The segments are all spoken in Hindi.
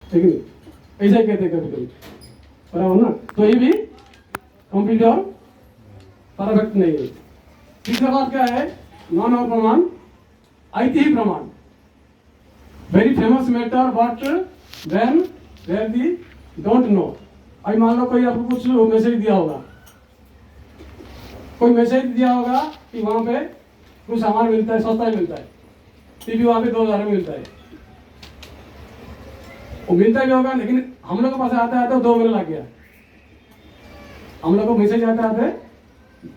ठीक है, ऐसा ही कहते कभी कभी, बराबर ना। तो ये भी कंप्लीट और परफेक्ट नहीं है। तीसरा बात क्या है, नॉन और प्रमाण, ऐतिहासिक प्रमाण, very famous matter but when where they don't know. अभी मान लो कोई आपको कुछ मैसेज दिया होगा, कोई मैसेज दिया होगा कि वहां पे कुछ सामान मिलता है, सस्ता ही मिलता है, टीवी वहां पे 2000 में मिलता है, वो मिलता भी होगा, लेकिन हम लोग के पास आते आते 2 महीने लग गया, हम लोग को मैसेज आते आते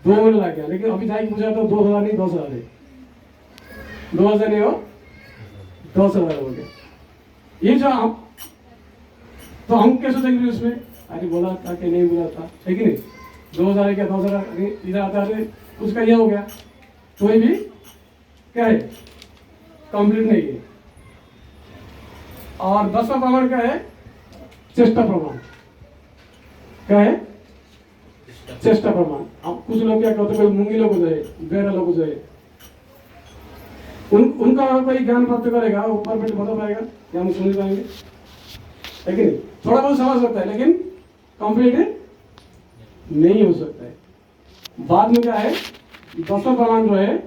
2 महीने लग गया, लेकिन अभी जाके पूछा तो 2000 नहीं 2000 है, 2000 नहीं हो 10,000 हो गया। ये जो हम, तो हम कैसे सोचेंगे उसमें, अरे बोला था कि नहीं बोला था, है कि नहीं, 2000 है क्या 2000 इधर आते आते उसका ये हो गया, तो ये भी क्या है, कंप्लीट नहीं है। और 10वां प्रमाण क्या है, चेष्टा प्रमाण, क्या है, चेष्टा प्रमाण। अब कुछ लोग क्या कहते हैं, मूंगी लोग जो है, बेरा लोग जो है, उनका कोई ज्ञान प्राप्त करेगा, वो परफेक्ट बता पाएगा या हम सुन पाएंगे, है कि नहीं, थोड़ा बहुत समझ सकता है, लेकिन कंप्लीट नहीं हो सकता है। बाद में क्या है, 10वां प्रमाण जो है,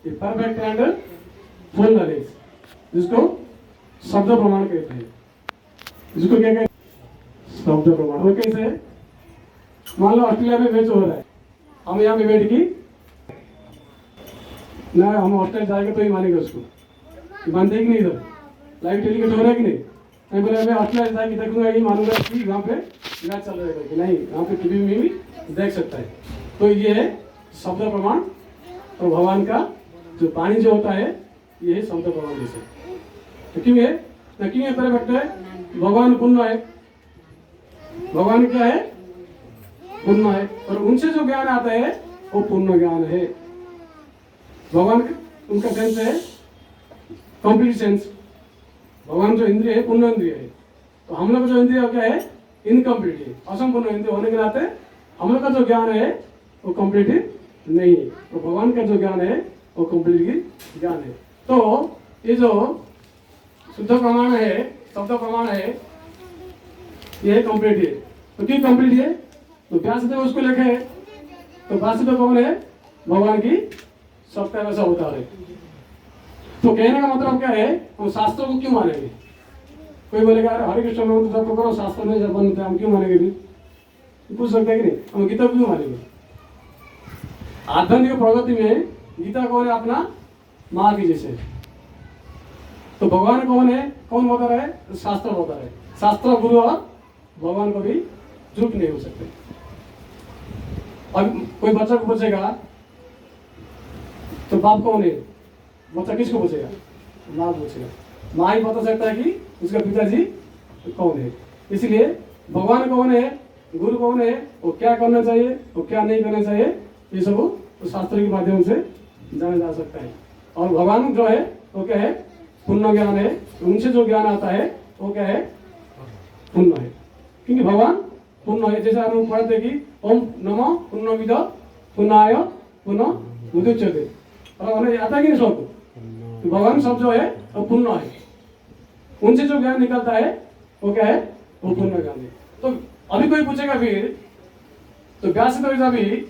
परफेक्ट एंड फुल नॉलेज, जिसको शब्द प्रमाण कहते हैं। जिसको क्या कहते हैं, शब्द प्रमाण। वो कैसे है, मान लो ऑस्ट्रेलिया में मैच हो रहा है, हम यहाँ पे बैठ की ना, हम ऑस्ट्रेलिया जाएंगे तो ही मानेंगे उसको, मानते ही कि नहीं, इधर लाइव टेलीकास्ट हो रहा है कि नहीं, मैं बोला मैं ऑस्ट्रेलिया जाएंगे देखूंगा, यही मानूंगा कि वहाँ पे मैच चल रहा है कि नहीं, वहाँ पे टीवी में भी देख सकता है। तो ये है शब्द प्रमाण, और भगवान का जो पानी जो होता है, ये है शब्द प्रमाण जैसे। तो क्यों है, क्यों ये परफेक्ट है, भगवान पुण्य है, भगवान क्या है, पुण्य है, और उनसे जो ज्ञान आता है वो पुण्य ज्ञान है। भगवान उनका सेंस है कंप्लीट सेंस, भगवान जो इंद्रिय है पुण्य इंद्रिय है, तो हम लोग जो इंद्रिय क्या है, इनकम्प्लीट है, असंपूर्ण इंद्रिय होने के नाते हम लोग का जो ज्ञान है वो कंप्लीट नहीं है, तो भगवान का जो ज्ञान है वो कंप्लीट ज्ञान है। तो ये जो शुद्ध प्रमाण है, शब्द प्रमाण है, ये कंप्लीट है। तो क्यों कंप्लीट है, तो व्यासदेव उसको लिखे है, तो व्यासदेव कौन है, भगवान की सबका वैसा होता है। तो कहने का मतलब क्या है, हम शास्त्रों को क्यों मानेंगे, कोई बोलेगा अरे हरे कृष्ण में जब करो शास्त्र में जब बनते हम क्यों मानेंगे भी, पूछ सकते हैं कि नहीं, हम गीता क्यों मानेंगे। आध्यात्मिक प्रगति में गीता कौन है, अपना माँ की जैसे। तो भगवान कौन है, कौन बता रहा है, शास्त्र बता रहा है, शास्त्र गुरु और भगवान को भी झूठ नहीं हो सकते। अब कोई बच्चा को पूछेगा तो बाप कौन है, बच्चा किसको पूछेगा, माँ पूछेगा, माँ ही बता सकता है कि उसका पिताजी कौन है। इसलिए भगवान कौन है, गुरु कौन है, वो क्या करना चाहिए, वो क्या नहीं करना चाहिए, ये सब तो शास्त्र के माध्यम से जाना जा सकता है। और भगवान जो है वो क्या है, पुण्य ज्ञान है, उनसे जो ज्ञान आता है वो क्या है, पुण्य है, क्योंकि भगवान पुण्य है। जैसे हम पढ़ते कि ओम नमो पुण्यविद पुण्याय पुनः मुदुच्यते, और आता है कि नहीं श्लोक, तो भगवान सब जो है वो पुण्य है, उनसे जो ज्ञान निकलता है वो क्या है, वो पुण्य ज्ञान है। तो अभी कोई पूछेगा फिर, तो व्यास ने तो अभी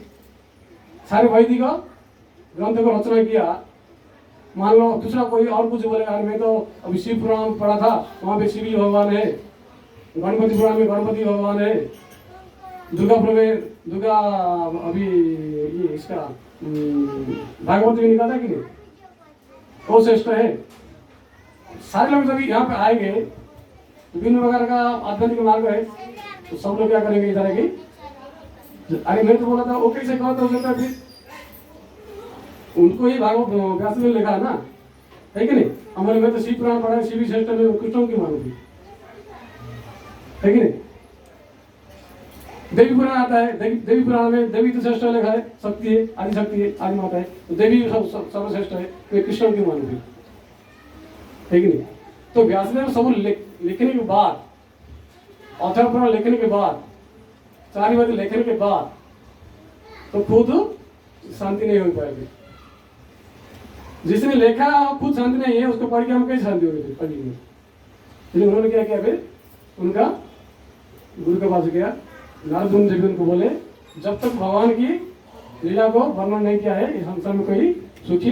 सारे वैदिक ग्रंथ को रचना किया, मान लो दूसरा कोई और कुछ बोलेगा, मैं तो अभी शिव पुराण पढ़ा था, वहां पे शिव भगवान है, गणपति पुराण में गणपति भगवान है, दुर्गा अभी ये इसका भागवत में निकाला कि नहीं, वो श्रेष्ठ है। सारे लोग जब यहाँ पे आएंगे, विभिन्न प्रकार का आध्यात्मिक मार्ग है, तो सब लोग क्या करेंगे इधर आगे, अरे मैं तो बोला था वो कैसे कहा था, उसका फिर उनको ही भागवत व्यास में लिखा है ना, है कि नहीं, हमारे में तो शिव पुराण पढ़ा है, शिव श्रेष्ठ में कृष्ण की मानूंगी, है कि नहीं। देवी पुराण आता है, देवी पुराण में देवी तो श्रेष्ठ लिखा है, शक्ति है, आदि शक्ति है, आदि माता है, तो देवी सर्वश्रेष्ठ है, तो कृष्ण की मानूंगी, है कि नहीं। तो व्यासदेव सब लिखने के बाद, अथर्व पुराण लिखने के बाद, चारिवेद लिखने के बाद, तो खुद शांति नहीं हो पाएगी। जिसने लिखा खुद शांति नहीं है, उसको पढ़ के हम कैसे शांति होगी पढ़ी में। इसलिए उन्होंने क्या किया, फिर उनका गुरु के पास गया। नारद मुनि जब उनको बोले, जब तक भगवान की लीला को वर्णन नहीं किया है इस संसार में कोई सुखी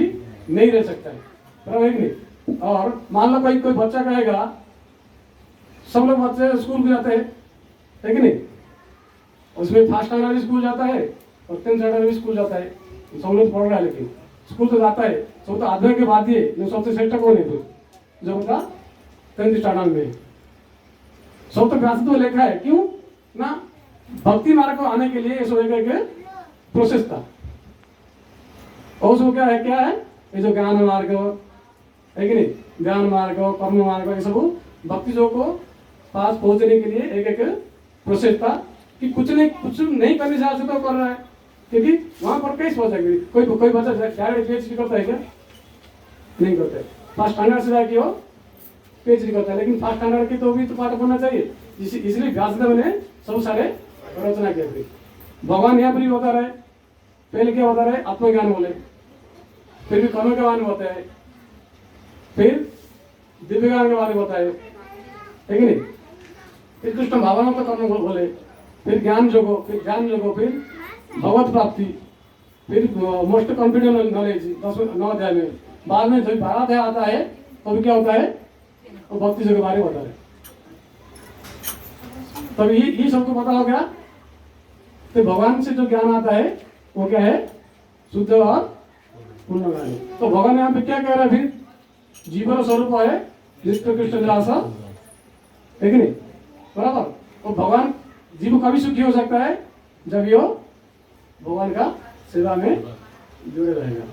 नहीं रह सकता है, बराबर है कि नहीं। और मान लो कोई बच्चा कहेगा, सब लोग बच्चे स्कूल भी जाते हैं, है कि नहीं, उसमें फर्स्ट स्टैंडर्ड भी स्कूल जाता है और 10th स्टैंडर्ड भी स्कूल जाता है, सब लोग पढ़ रहा है, लेकिन स्कूल तो जाता है। सब तो आदमी के बाद ही जो सबसे श्रेष्ठ कौन है, फिर जो उनका 10th स्टैंडर्ड में सब तो व्यास तो लिखा है, क्यों ना, भक्ति मार्ग को आने के लिए ये सब एक प्रोसेस था। और उसमें क्या है ये जो ज्ञान मार्ग है कि नहीं, ज्ञान मार्ग, कर्म मार्ग, ये सब भक्ति जो को पास पहुंचने के लिए एक प्रोसेस था कि कुछ नहीं करने से तो कर रहा है, क्योंकि वहां पर कैसे पहुंचेगी। कोई बच्चा डायरेक्ट पीएचडी करता है क्या, नहीं करता है। फर्स्ट स्टैंडर्ड से जाके वो पीएचडी करता है, लेकिन फर्स्ट स्टैंडर्ड की तो भी तो पाठ पढ़ना चाहिए। इसलिए व्यासदेव ने सब सारे रचना किया थे। भगवान यहाँ पर भी बता रहे, पहले क्या बता रहे, आत्मज्ञान बोले, फिर भी कर्म के बारे में बताए, फिर दिव्य ज्ञान के बारे में बताए, है कि नहीं, फिर कृष्ण भावना तो कर्म बोले, फिर ज्ञान जोगो, फिर भगवत प्राप्ति, फिर मोस्ट कॉन्फिडेंट नॉलेज 9 अध्याय में। बाद में जब 12 अध्याय आता है तो भी क्या होता है, वो भक्ति जो के बारे में बता रहे। तब ये सबको पता हो गया, तो भगवान से जो ज्ञान आता है वो क्या है, शुद्ध और पूर्ण ज्ञान। तो भगवान यहाँ पे क्या कह रहा है, फिर जीवन स्वरूप है निष्ठ कृष्ण जलासा, है कि नहीं, बराबर। तो भगवान जीव कभी सुखी हो सकता है जब यो भगवान का सेवा में जुड़े रहेगा।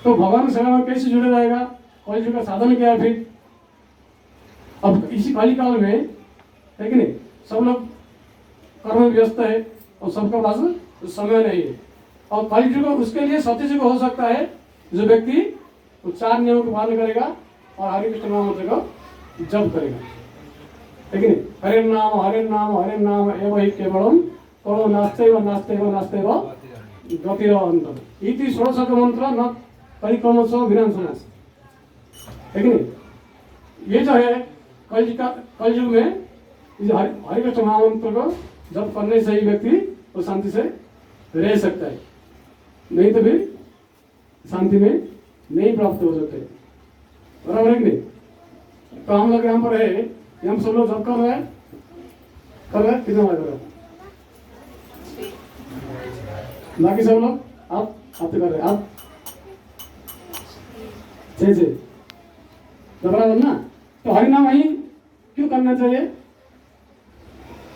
तो भगवान सेवा में कैसे जुड़े रहेगा, कलयुग का साधन क्या है फिर। अब इसी कली काल में, है कि नहीं, सब लोग कर्म में व्यस्त है और सबके पास समय नहीं है। और कलयुग उसके लिए सत्ययुग हो सकता है जो व्यक्ति 4 नियमों का पालन करेगा और हरे कृष्ण नाम मंत्र को जप करेगा, है कि नहीं। हरे नाम एवं ही केवलम करो नास्तेव गतिरवंतम इति षोडशक मंत्र न परिक्रमश विनाशनाश, है कि नहीं। ये जो है कलयुग में हरे कृष्ण महामंत्र को जब करने से ही व्यक्ति तो शांति से रह सकता है, नहीं तो फिर शांति में नहीं प्राप्त हो सकते, बराबर है कि नहीं। तो हम लोग यहाँ पर है, हम सब लोग जब कर रहे हैं कितना बार कर रहे हैं, बाकी सब लोग आप तो कर रहे हैं, आप 6 तो बराबर ना। तो हरिनाम ही क्यों करना चाहिए,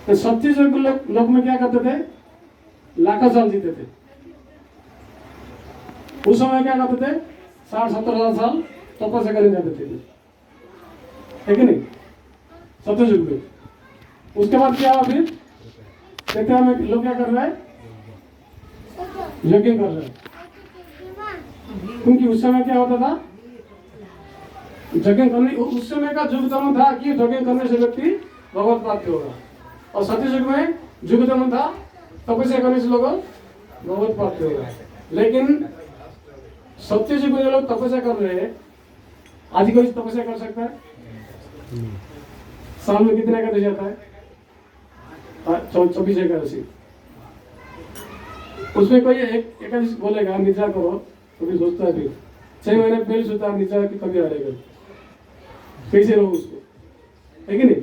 तो सत्य जो लोग में क्या करते थे, लाखों साल जीते थे। उस समय क्या करते थे, 60-70 साल तपस्या करने जाते थे, है कि नहीं, सत्ययुग में। उसके बाद क्या हुआ फिर, त्रेता में लोग क्या कर रहे हैं, यज्ञ कर रहे हैं। क्योंकि उस समय क्या होता था, यज्ञ करने, उस समय का युग धर्म था कि यज्ञ करने से व्यक्ति भगवत प्राप्ति होगा। और सत्ययुग में युग धर्म था, तपस्या करने से लोग भगवत प्राप्ति होगा। लेकिन सत्ययुग में जो लोग तपस्या कर रहे हैं, आज कोई तपस्या कर सकता है, साल में कितने एकादशी जाता है, 24 एकादशी। उसमें कोई एक एकादशी बोलेगा निद्रा करो तो भी सोचता है, फिर 6 महीने पहले सोचता है निद्रा की कभी आ रहेगा, कैसे रहो उसको, है कि नहीं।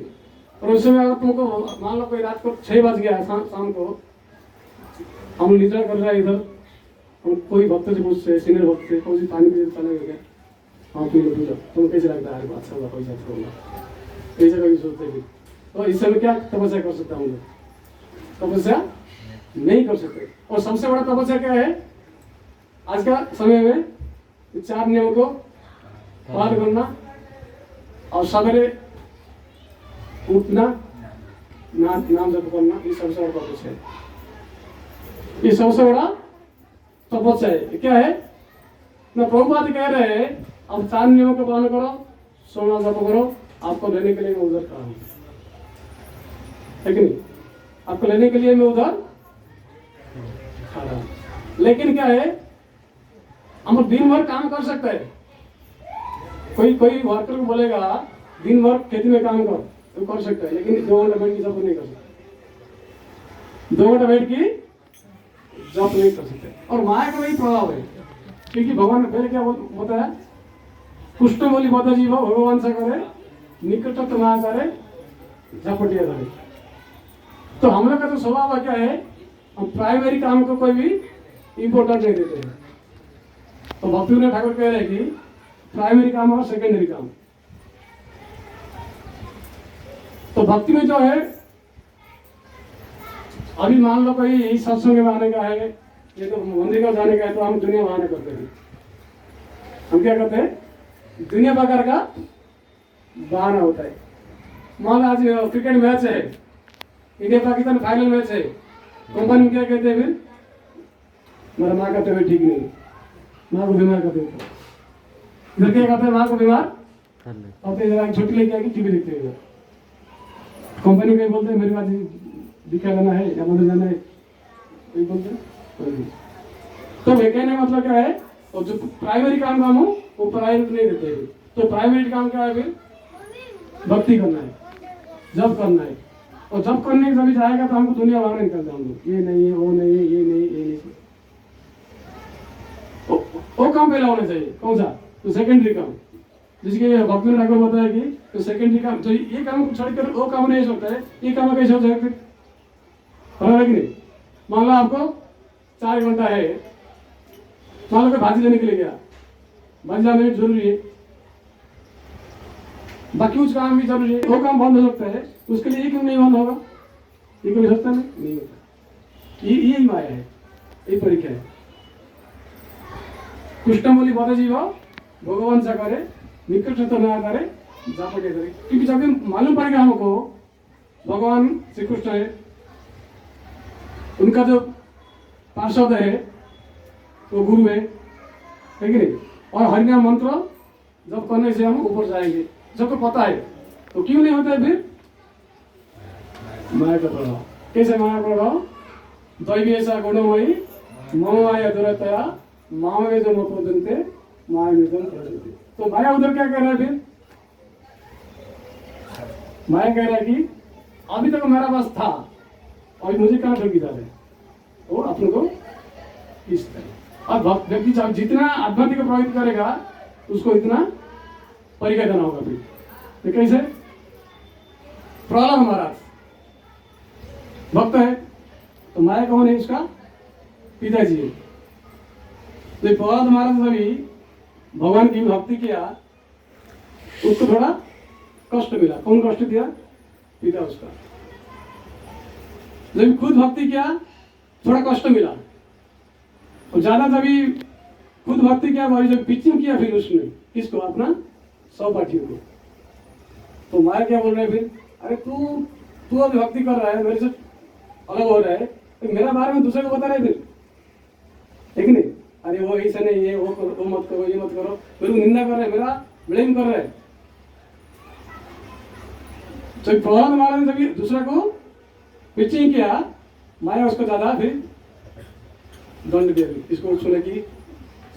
और उस समय अगर तुमको मान लो कोई रात को 6 बज गया शाम को, हम निद्रा कर रहे हैं इधर, हम कोई भक्त से पूछते, सीनियर भक्त से, कौन सी पानी पी पानी हो गया, हाँ पी लो पी लो, तुम्हें कैसे लगता है, अच्छा होगा पैसा अच्छा होगा, ऐसा कभी सोचते हैं। तो इस समय क्या तपस्या कर सकता हूँ, तपस्या नहीं कर सकते। और सबसे बड़ा तपस्या क्या है आज का समय में, 4 नियमों को पालन करना और सवेरे उठना, नाम जप करना, ये सबसे बड़ा तपस्या है। ये सबसे बड़ा तपस्या है। क्या है ना, प्रभुपाद कह रहे हैं अब 4 नियमों का पालन करो, सोना जप करो, आपको लेने के लिए मैं उधर खड़ा हूं, है कि नहीं, आपको लेने के लिए मैं उधर खड़ा हूं। लेकिन क्या है, हम दिन भर काम कर सकते हैं। कोई वर्कर को बोलेगा दिन भर खेती में काम कर, तो कर सकता है, लेकिन 2 घंटा बैठ के जप नहीं कर सकता। 2 घंटा बैठ के जप नहीं कर सकते। और माया का वही प्रभाव है, क्योंकि भगवान ने पहले क्या होता है, कुष्ठ बोली बद जीव भगवान से करे निकट तो ना करे झपटिया करे। तो हम लोग का जो स्वभाव क्या है, हम प्राइमरी काम को कोई भी इम्पोर्टेंट नहीं देते हैं। तो भक्ति विनोद ठाकुर कह रहे हैं कि प्राइमरी काम और सेकेंडरी काम। तो भक्ति में जो है, अभी मान लो कोई यही सत्संग में आने का है, ये तो मंदिर का जाने का है, तो हम दुनिया बहाने करते हैं। हम क्या करते हैं, दुनिया प्रकार का बहाना होता है। मान लो आज क्रिकेट मैच है, इंडिया पाकिस्तान फाइनल मैच है, कंपनी में क्या कहते हैं, फिर मेरा माँ का तबीयत ठीक नहीं, माँ को बीमार कर देते। फिर क्या कहते हैं, माँ को बीमार करते जरा छुट्टी लेके आके टीवी देखते हैं। कंपनी में बोलते हैं मेरे पास दिखा जाना है या मंदिर जाना है, ये बोलते हैं। तो वे कहने का मतलब क्या है, और जो प्राइमरी काम हो वो प्राइमरी नहीं देते हैं। तो प्राइमरी काम क्या है, फिर भक्ति करना है, जब करना है। और जब करने के सभी जाएगा तो हमको दुनिया बाहर निकलता है। हम लोग ये नहीं है, वो नहीं है, ये नहीं, ये नहीं। वो काम पहला होना चाहिए। कौन सा? तो सेकेंडरी काम, जिसके भक्ति ठाकुर बताया कि तो सेकेंडरी काम, तो ये काम को छोड़कर वो काम नहीं हो सकता है। ये काम कैसे हो सकता है, बराबर कि नहीं? मान लो आपको 4 घंटा है, मान लो कि भाजी लेने के लिए गया, भाजी लाने जरूरी है, बाकी कुछ काम भी जरूरी है, वो काम बंद हो सकता है, उसके लिए ये क्यों नहीं बंद होगा? ये कोई सोचता नहीं होता। यही माया है, यही परीक्षा है। कृष्ण बोली बद जीव भगवान सा करे निकट तो ना करे जापटे करे। क्योंकि जब मालूम पड़ेगा हमको भगवान श्री कृष्ण है, उनका जो पार्षद है वो गुरु है कि नहीं, और हरिनाम मंत्र जब करने से हम ऊपर जाएंगे, सबको पता है। तो क्यों नहीं होता है फिर? माया का प्रभाव। कैसे माया का प्रभाव? दैवी ऐसा गुणमयी मम माया दुरतया मामे जो नोपदंते माया निधन प्रजते। तो माया उधर क्या कह रहा है फिर? माया कह रहा है कि अभी तक मेरा पास था, अभी मुझे कहाँ ठगी जा रहे हैं, वो अपने को इस तरह। अब व्यक्ति जितना आध्यात्मिक प्रभावित करेगा उसको इतना परिचय देना होगा। फिर तो कैसे? प्रहलाद महाराज भक्त है, तो माया कौन है? उसका पिताजी है। तो प्रहलाद महाराज ने भी भगवान की भक्ति किया, उसको थोड़ा कष्ट मिला। कौन कष्ट दिया? पिता उसका। जब खुद भक्ति किया थोड़ा कष्ट मिला, और ज्यादा जब खुद भक्ति किया और जब पिचिंग किया फिर उसने किसको? अपना सहपाठियों को। तो माया क्या बोल रहे हैं फिर? अरे तू अभी भक्ति कर रहा है, मेरे से अलग हो रहा है, तो मेरा बारे में दूसरे को बता रहे फिर, ठीक नहीं? अरे वो ऐसा नहीं है, वो मत करो, ये मत करो, मेरे को निंदा कर रहे हैं, मेरा ब्लेम कर रहे हैं। तो प्रहलाद महाराज ने जब दूसरा को पिचिंग किया, माया उसको ज्यादा फिर दंड दिया। इसको सुने कि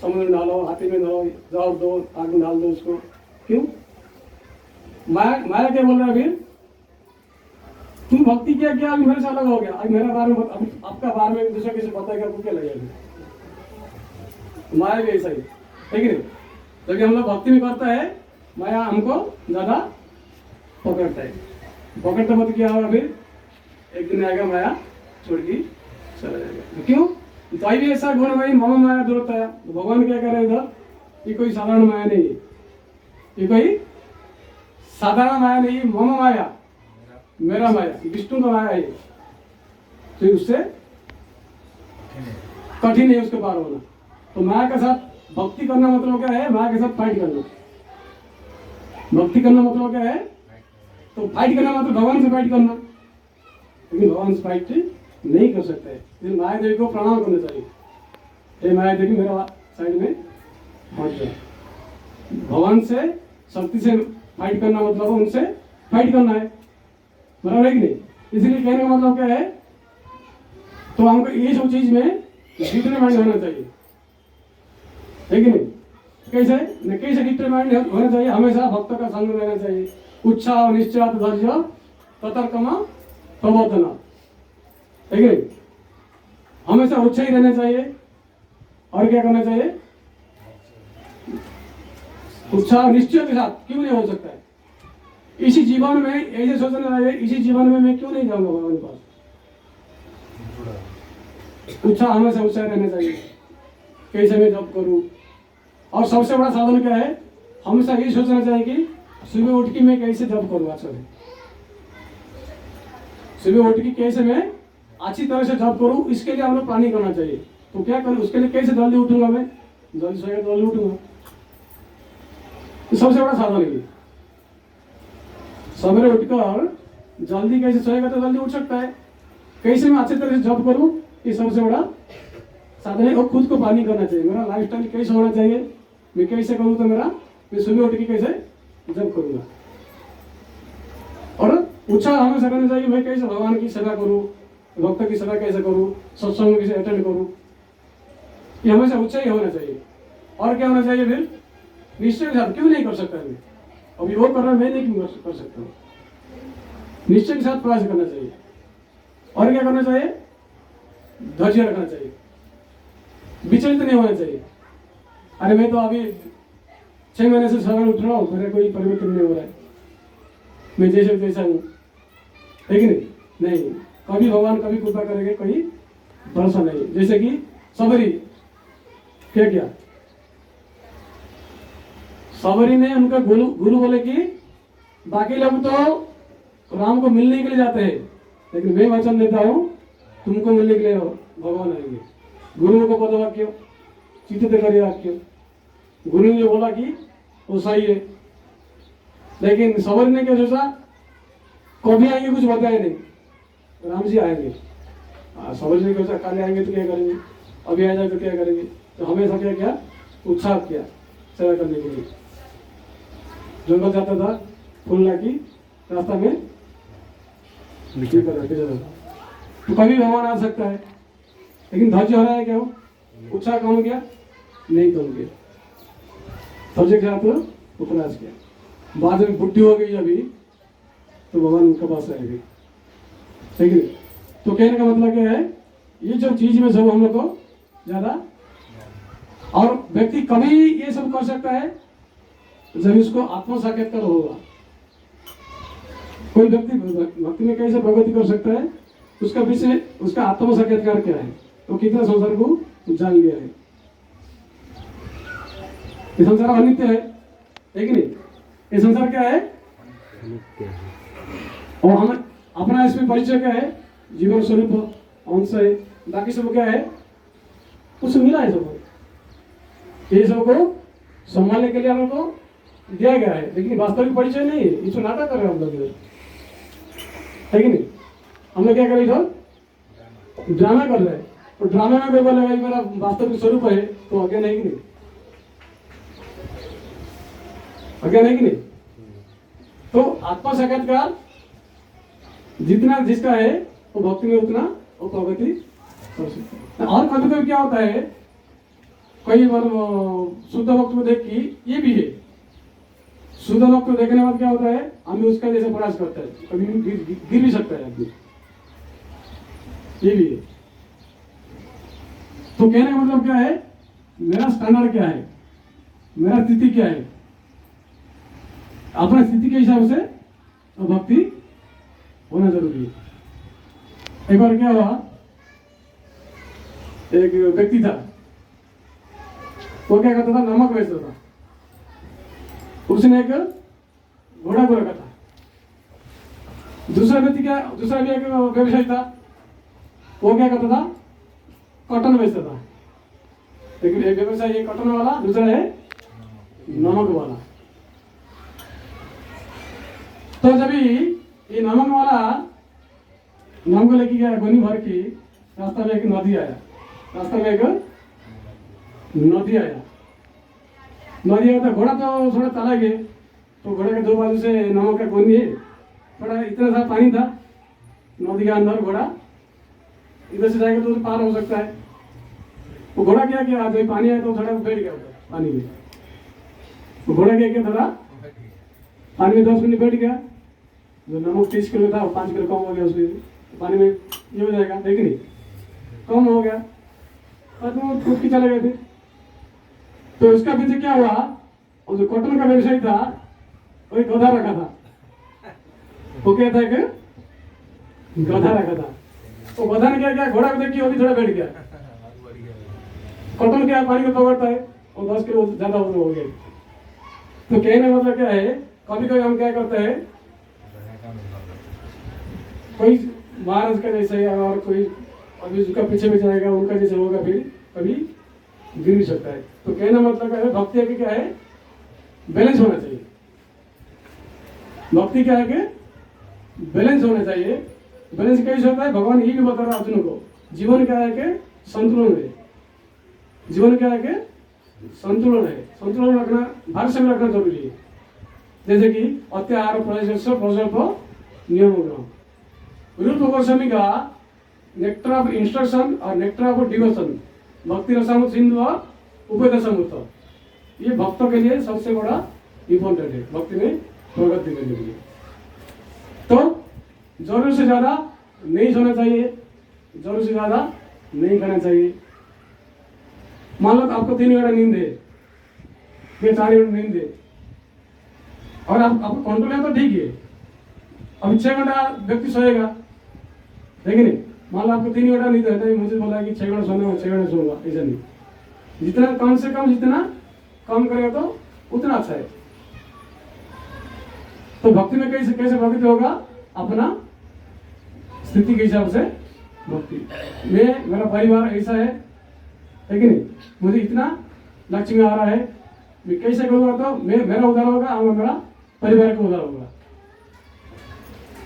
समुद्र में डालो, हाथी में डालो, जाओ दो, आग में डाल दो उसको। क्यों? माया क्या बोल रहा है फिर? तुम भक्ति किया क्या, अभी मेरे से अलग हो गया, अभी मेरा बारे में आपका बारे में दूसरा किसी बताएगा, आपको क्या लगेगा? माया भी ऐसा ही है कि नहीं? जब हम लोग भक्ति में करता है, माया हमको ज्यादा पकड़ता है। पकड़ता मत क्या होगा फिर? एक दिन आएगा माया छोड़ के चला जाएगा। क्यों? तो भी ऐसा गुण भाई मम माया दूर होता है। तो भगवान क्या कह रहे हैं इधर? ये कोई साधारण माया नहीं है, ये कोई साधारण माया नहीं है, मम माया, मेरा माया, विष्णु का माया है। तो उससे कठिन है उसके पार होना। तो माया के साथ भक्ति करना मतलब क्या है? माया के साथ फाइट करना। भक्ति करना मतलब क्या है? तो फाइट करना मतलब भगवान से फाइट करना, लेकिन भगवान से फाइट नहीं कर सकते। इसलिए माया देवी को प्रणाम करना चाहिए। हे माया देवी मेरा साइड में हट जाए। भगवान से शक्ति से फाइट करना मतलब उनसे फाइट करना है, बराबर है कि नहीं? इसलिए कहने का मतलब क्या है? तो हमको ये सब चीज में डिटरमाइंड होना चाहिए, है कि नहीं? कैसे डिटरमाइंड होना चाहिए? हमेशा भक्त का संग रहना चाहिए, उत्साह निश्चय धैर्य ततर्कम प्रबोधन, है कि नहीं? हमेशा उत्साही रहना चाहिए और क्या करना चाहिए? उत्साह निश्चय के साथ क्यों नहीं हो सकता है? इसी जीवन में ऐसे सोचना चाहिए, इसी जीवन में मैं क्यों नहीं जाऊंगा भगवान के पास? उत्साह हमेशा उत्साह रहना चाहिए, कैसे मैं जब करूं। और सबसे बड़ा साधन क्या है? हमेशा ये सोचना चाहिए कि सुबह उठ के मैं कैसे जब करूंगा। सुबह उठ के कैसे मैं अच्छी तरह से जब करूं, इसके लिए हमें प्लानिंग करना चाहिए। तो क्या करूं उसके लिए? कैसे जल्दी उठूंगा, मैं जल्दी सोएगा जल्दी उठूंगा। तो सबसे बड़ा साधन है। सवेरे उठकर जल्दी कैसे सोएगा तो जल्दी उठ सकता है। कैसे मैं अच्छी तरह से जॉब करूं, ये सबसे बड़ा साधन है। और खुद को प्लानिंग करना चाहिए, मेरा लाइफ स्टाइल कैसे होना चाहिए, मैं कैसे करूँ तो मैं सुबह उठ के कैसे जॉब करूंगा। और उत्साह हमेशा रहना चाहिए, मैं कैसे भगवान की सेवा करूँ, भक्त की सेवा कैसे करूँ, सत्संग कैसे अटेंड करूँ, ये हमेशा उत्साही होना चाहिए। और क्या होना चाहिए फिर? निश्चय के साथ क्यों नहीं कर सकता मैं, अभी वो कर रहा है मैं नहीं क्यों कर सकता हूँ। निश्चय के साथ प्रयास करना चाहिए। और क्या करना चाहिए? धैर्य रखना चाहिए, विचलित नहीं होना चाहिए। अरे मैं तो अभी 6 महीने से सवाल उठ रहा हूँ, मेरा कोई परिवर्तन नहीं हो रहा है, मैं जैसे जैसा हूँ, है कि नहीं? नहीं, कभी भगवान कभी कृपा करेंगे, कोई भरोसा नहीं। जैसे कि सबरी क्या किया? सबरी ने उनका गुरु बोले कि बाकी लोग तो राम को मिलने के लिए जाते हैं, लेकिन मैं वचन देता हूँ तुमको मिलने के लिए भगवान आएंगे। गुरु को पद वाक्य चित्त करिए वाक्य, गुरु ने बोला कि वो सही है, लेकिन सबरी ने क्या सोचा? कभी आएंगे कुछ बताया नहीं, राम जी आएंगे। सबरी ने सोचा कल आएंगे तो क्या करेंगे, अभी आ जाए तो क्या करेंगे। तो हमेशा क्या किया? उत्साह किया सेवा करने के लिए। जंगल जाता था, फूल ला की रास्ता में तो कभी भगवान आ सकता है, लेकिन धैर्य हो रहा है क्या? हो उत्साह कम हो गया? नहीं कम गया, धैर्य के साथ वो प्रयास किया। बाद में बुद्धि हो गई अभी तो भगवान उनके पास आएगी, ठीक है? तो कहने का मतलब क्या है? ये जो चीज में सब हम लोग को ज्यादा, और व्यक्ति कभी ये सब कर सकता है जब इसको आत्म साक्षात्कार होगा। कोई व्यक्ति भक्ति में कैसे प्रगति कर सकता है, उसका विषय उसका आत्म साक्षात्कार क्या है, तो कितना संसार को जान लिया है। ये संसार अनित्य है कि नहीं? ये संसार क्या है? और हम अपना इसमें परिचय क्या है? जीवन स्वरूप अंश है, बाकी सब क्या है? कुछ मिला है सबको, ये सबको संभालने के लिए हम लोग को दिया गया है, लेकिन वास्तविक परिचय नहीं है। इसको नाटक कर रहे हैं हम लोग, है कि नहीं? हम लोग क्या कर रहे हैं? ड्रामा कर रहे हैं। तो ड्रामा में कोई बोलेगा मेरा वास्तविक स्वरूप है तो अज्ञान है कि नहीं? अज्ञान है कि नहीं? तो आत्मा साक्षात्कार जितना जिसका है वो भक्ति में उतना वो प्रगति कर सकता है। और कभी कभी क्या होता है, कई बार शुद्ध भक्त को देख की ये भी है, शुद्ध भक्त को देखने के बाद क्या होता है, हम उसका जैसे प्रयास करता है, कभी गिर भी सकता है आदमी, ये भी है। तो कहने का मतलब क्या है? मेरा स्टैंडर्ड क्या है, मेरा स्थिति क्या है, अपना स्थिति के हिसाब से तो भक्ति होना जरूरी है। एक बार क्या हुआ, एक व्यक्ति था, वो क्या करता था? नमक बेचता था। उसने एक घोड़ा को रखा था। दूसरा व्यक्ति क्या, दूसरा भी एक व्यवसायी था, वो क्या करता था? कॉटन बेचता था। लेकिन एक व्यवसायी है कॉटन वाला, दूसरा है नमक वाला। तो जब ये नमक वाला नमक लेके गया गोनी भर की, रास्ता में एक नदी आया, रास्ता में एक नदी आया, नदी आया तो घोड़ा तो थोड़ा चला गया। तो घोड़े के दो बाजू से नमक का गोनी है, थोड़ा इतना सा पानी था नदी के अंदर, घोड़ा इधर से जाएगा तो पार हो सकता है। वो घोड़ा क्या किया, जब पानी आया तो थोड़ा बैठ गया पानी में। तो घोड़ा क्या किया, थोड़ा पानी में 10 मिनट बैठ गया, जो नमक 30 किलो था वो 5 किलो कम हो गया, उसमें पानी में ये हो जाएगा, है कि नहीं, कम हो गया, और वो कूद के चले गए थे। तो उसका पीछे क्या हुआ, और जो कॉटन का व्यवसायी था वही गधा रखा था, वो क्या था कि गधा रखा था। तो गधा ने क्या किया, घोड़ा को देख के वो भी थोड़ा बैठ गया। कॉटन क्या पानी में पकड़ता है और 10 किलो ज्यादा हो गए। तो कहने का मतलब क्या है, कभी कभी हम क्या करते हैं, कोई महाराज का जैसा है और कोई अभी उसका पीछे में जाएगा उनका जैसा होगा, फिर कभी गिर भी सकता है। तो कहना मतलब क्या है, भक्ति की क्या है, बैलेंस होना चाहिए। भक्ति क्या है कि बैलेंस होना चाहिए। बैलेंस कैसे होता है, भगवान ये भी बता रहा है अर्जुन को, जीवन क्या है कि संतुलन है। जीवन क्या है कि संतुलन है। संतुलन रखना, भार में रखना जरूरी है। जैसे कि अत्याहार प्रजल्प नियम रूप गोस्वामी का नेक्टर ऑफ इंस्ट्रक्शन और नेक्टर ऑफ डिवोशन, भक्ति रसामृत सिंधु और उपदेशामृत, ये भक्तों के लिए सबसे बड़ा इंपॉर्टेंट है भक्ति में प्रगति करने के लिए। तो जरूर से ज्यादा नहीं सोना चाहिए, जरूर से ज्यादा नहीं करना चाहिए। मान लो आपको 3 घंटा नींद है या 4 घंटा नींद है और आपको कंट्रोल है तो ठीक है। अब 6 घंटा व्यक्ति सोएगा, है कि नहीं। मान लो आपको 3 घंटा नींद है, नहीं मुझे बोला कि 6 घंटा सोना है, 6 घंटा सोऊंगा, ऐसा नहीं। जितना कम से कम जितना कम करेगा तो उतना अच्छा है। तो भक्ति में कैसे कैसे भक्ति होगा, अपना स्थिति के हिसाब से भक्ति। मैं, मेरा परिवार ऐसा है कि नहीं, मुझे इतना लक्ष्मी आ रहा है, मैं कैसे करूँगा तो मेरा उद्धार होगा और मेरा परिवार का उद्धार होगा।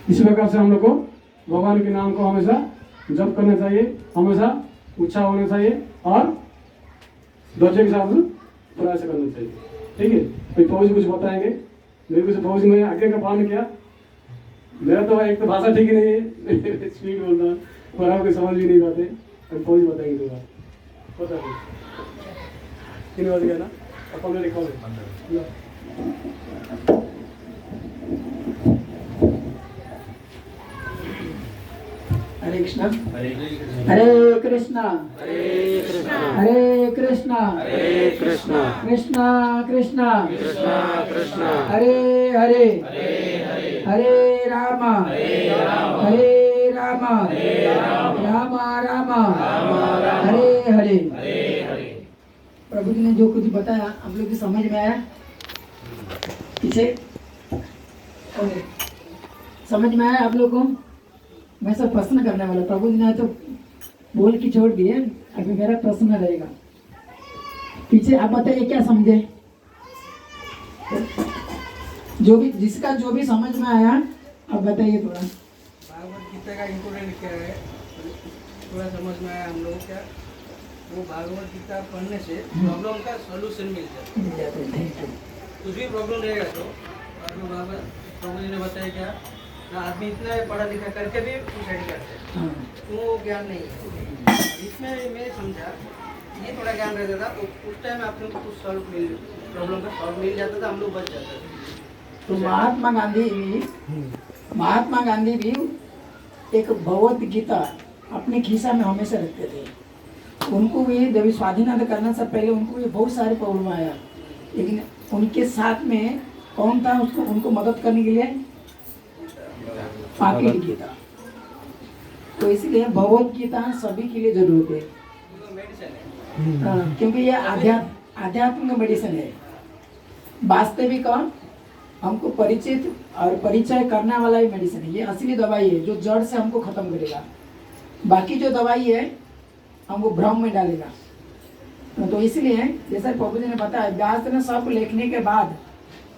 इस प्रकार से हम लोग को भगवान के नाम को हमेशा जप करना चाहिए, हमेशा उत्साह होना चाहिए और धैर्य के साथ प्रयास करना चाहिए। ठीक है, कोई पौज कुछ बताएंगे, मेरे कुछ पौज में आगे का पालन किया। मेरा तो एक तो भाषा ठीक नहीं है, स्पीड बोलता हूँ और आपको समझ भी नहीं पाते। अभी पौज बताएंगे दो बार, पता नहीं 3 बज गया ना, अपन लिखा है। हरे कृष्णा हरे कृष्णा हरे कृष्णा हरे कृष्णा हरे कृष्णा कृष्णा कृष्णा कृष्णा कृष्णा हरे हरे हरे हरे हरे राम हरे राम हरे राम हरे राम राम राम राम राम हरे हरे। हरे हरे। प्रभु जी ने जो कुछ बताया आप लोग की समझ में आया, पीछे ओके, समझ में आया आप लोग को। मैं सब प्रश्न करने वाला, प्रभु जी ने तो बोल के छोड़ दिए, अभी मेरा प्रश्न रहेगा। पीछे आप बताइए क्या समझे, जो भी जिसका जो भी समझ में आया आप बताइए थोड़ा। भागवत गीता का इम्पोर्टेंट क्या है, थोड़ा समझ में आया हम लोग क्या, वो भागवत गीता पढ़ने से प्रॉब्लम का सॉल्यूशन मिल जाता है। कुछ भी प्रॉब्लम रहेगा तो, और वो भागवत प्रभु जी ने बताया क्या ना, आदमी इतना पढ़ा लिखा करके भी सुसाइड करते हैं, तो वो ज्ञान नहीं है। इसमें मैं समझा ये थोड़ा ज्ञान रहता था तो उस टाइम आप लोग को कुछ प्रॉब्लम का सॉल्व मिल जाता था, हम लोग बच जाते थे। तो महात्मा गांधी भी एक भगवत गीता अपने खीसा में हमेशा रखते थे। उनको भी जब स्वाधीनता करने से पहले उनको भी बहुत सारे प्रॉब्लम आया, लेकिन उनके साथ में कौन था उसको उनको मदद करने के लिए, पापी गीता। तो इसलिए भगवत गीता सभी के लिए जरूरत है। मेडिसिन है। हाँ, क्योंकि ये आध्यात्म का मेडिसिन है। वास्तविक हमको परिचित और परिचय करने वाला ही मेडिसिन है। ये असली दवाई है जो जड़ से हमको खत्म करेगा। बाकी जो दवाई है हमको भ्रम में डालेगा। तो इसलिए जैसा प्रभु जी ने बताया, व्यास ने सब लिखने के बाद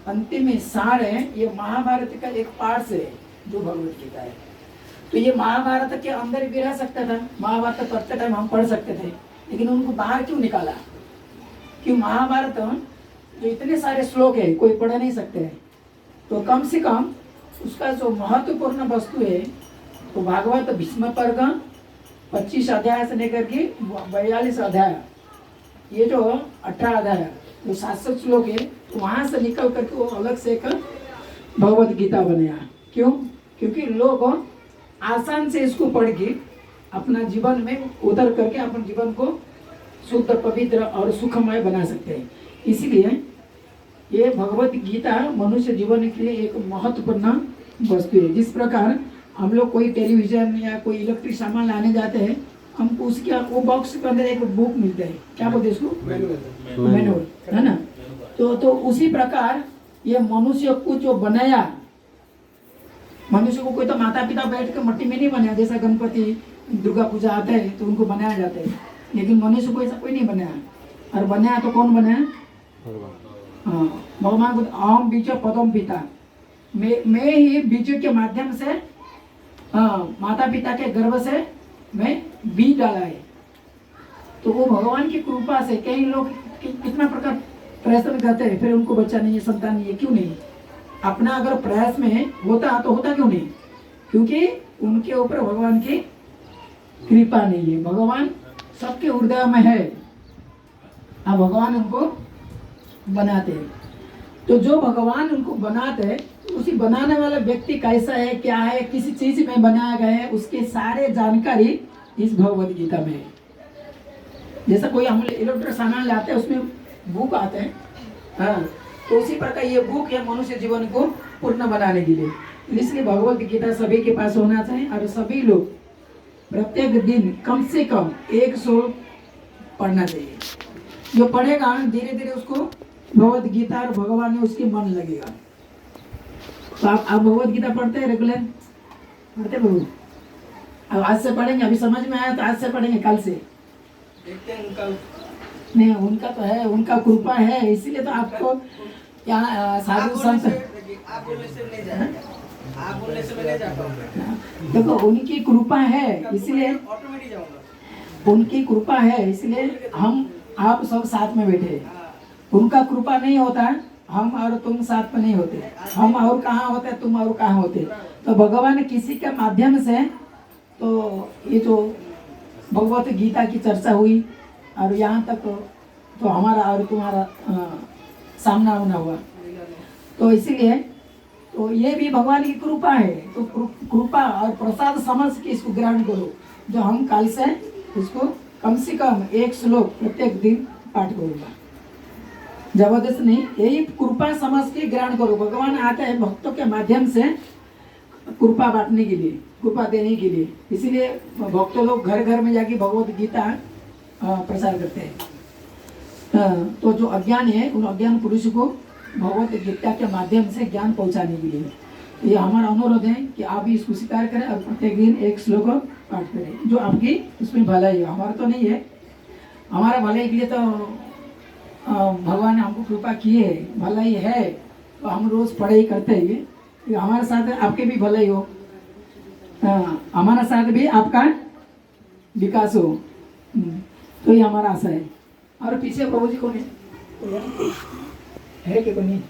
अंतिम में सार है, ये महाभारत का एक पार्ट है जो भगवत गीता है। तो ये महाभारत के अंदर भी रह सकता था, महाभारत पढ़ते टाइम हम पढ़ सकते थे, लेकिन उनको बाहर क्यों निकाला? क्यों? महाभारत जो इतने सारे श्लोक है कोई पढ़ नहीं सकते हैं, तो कम से कम उसका जो महत्वपूर्ण वस्तु है तो भागवत भीष्म पर्व 25 अध्याय से लेकर के 42 अध्याय, ये जो 18 अध्याय जो 700 श्लोक है, तो वहाँ से निकल करके वो अलग से एक भगवत गीता बनाया। क्यों? क्योंकि लोग आसान से इसको पढ़ के अपना जीवन में उतर करके अपने जीवन को शुद्ध, पवित्र और सुखमय बना सकते हैं। इसलिए ये भगवत गीता मनुष्य जीवन के लिए एक महत्वपूर्ण वस्तु है। जिस प्रकार हम लोग कोई टेलीविजन या कोई इलेक्ट्रिक सामान लाने जाते हैं, हमको उसके वो बॉक्स के अंदर एक बुक मिलता है, क्या बोलते हैं इसको, मैनुअल, है ना। तो उसी प्रकार ये मनुष्य को जो बनाया, मनुष्य को कोई तो माता पिता बैठ कर मट्टी में नहीं बनाया, जैसा गणपति दुर्गा पूजा आता है तो उनको बनाया जाता है, लेकिन मनुष्य को ऐसा कोई नहीं बनाया। और बनाया तो कौन बनाया? हाँ, भगवान को अहम बीज पदम पिता, मैं ही बीज के माध्यम से माता पिता के गर्भ से मैं बीज डाला है। तो वो भगवान की कृपा से, कई लोग कितना प्रकार प्रयत्न करते हैं, फिर उनको बच्चा नहीं है, संतान नहीं है, क्यों नहीं? अपना अगर प्रयास में होता तो होता क्यों नहीं? क्योंकि उनके ऊपर भगवान की कृपा नहीं है। भगवान सबके हृदय में है, अब भगवान उनको बनाते हैं। तो जो भगवान उनको बनाते हैं, उसी बनाने वाला व्यक्ति कैसा है, क्या है, किसी चीज में बनाया गया है, उसके सारे जानकारी इस भगवत गीता में है। जैसा कोई हम इलेक्ट्रिक सामान लाते हैं, उसमें बुक आते हैं, हाँ, तो उसी प्रकार ये बुक है मनुष्य जीवन को पूर्ण बनाने के लिए। इसलिए भगवत गीता सभी के पास होना चाहिए और सभी लोग प्रत्येक दिन कम से कम 100 पढ़ना चाहिए। जो पढ़ेगा धीरे धीरे उसको भगवत गीता और भगवान में उसके मन लगेगा। तो आप भगवत गीता पढ़ते हैं रेगुलर? पढ़ते प्रभु? अब आज से पढ़ेंगे, अभी समझ में आया तो आज से पढ़ेंगे, कल से देखते हैं उनका। नहीं, उनका तो है, उनका कृपा है, इसीलिए तो आपको यहाँ साधु संत, आप बोलने से नहीं जाएगा, आप बोलने से मैं नहीं जा पाऊंगा। देखो उनकी कृपा है, इसलिए ऑटोमेटिक जाऊंगा। उनकी कृपा है, इसलिए हम आप सब साथ में बैठे हैं। उनका कृपा नहीं होता, हम और तुम साथ में नहीं होते, हम और कहाँ होते, तुम और कहाँ होते। तो भगवान किसी के माध्यम से, तो ये जो भगवत गीता की चर्चा हुई और यहाँ तक तो हमारा और तुम्हारा सामना होना हुआ, तो इसीलिए तो ये भी भगवान की कृपा है। तो कृपा और प्रसाद समझ के इसको ग्रहण करो। जो हम कल से इसको कम से कम 1 श्लोक प्रत्येक दिन पाठ करूँगा, जबरदस्त नहीं, यही कृपा समझ के ग्रहण करो। भगवान आते हैं भक्तों के माध्यम से कृपा बांटने के लिए, कृपा देने के लिए। इसीलिए भक्तों लोग घर घर में जाके भगवत गीता प्रसार करते हैं। तो जो अज्ञान है, उन अज्ञान पुरुष को भगवत गीता के माध्यम से ज्ञान पहुंचाने के लिए ये हमारा अनुरोध है कि आप भी इसको स्वीकार करें और प्रत्येक दिन 1 श्लोक पाठ करें, जो आपकी उसमें भलाई है। हमारा तो नहीं है, हमारा भलाई के लिए तो भगवान ने हमको कृपा की है, भलाई है, तो हम रोज पढ़ाई करते हैं। हमारे साथ आपके भी भलाई हो, हमारा साथ भी आपका विकास हो, तो ये हमारा आशा है। और पीछे प्रभु जी कौन है कि कोई नहीं?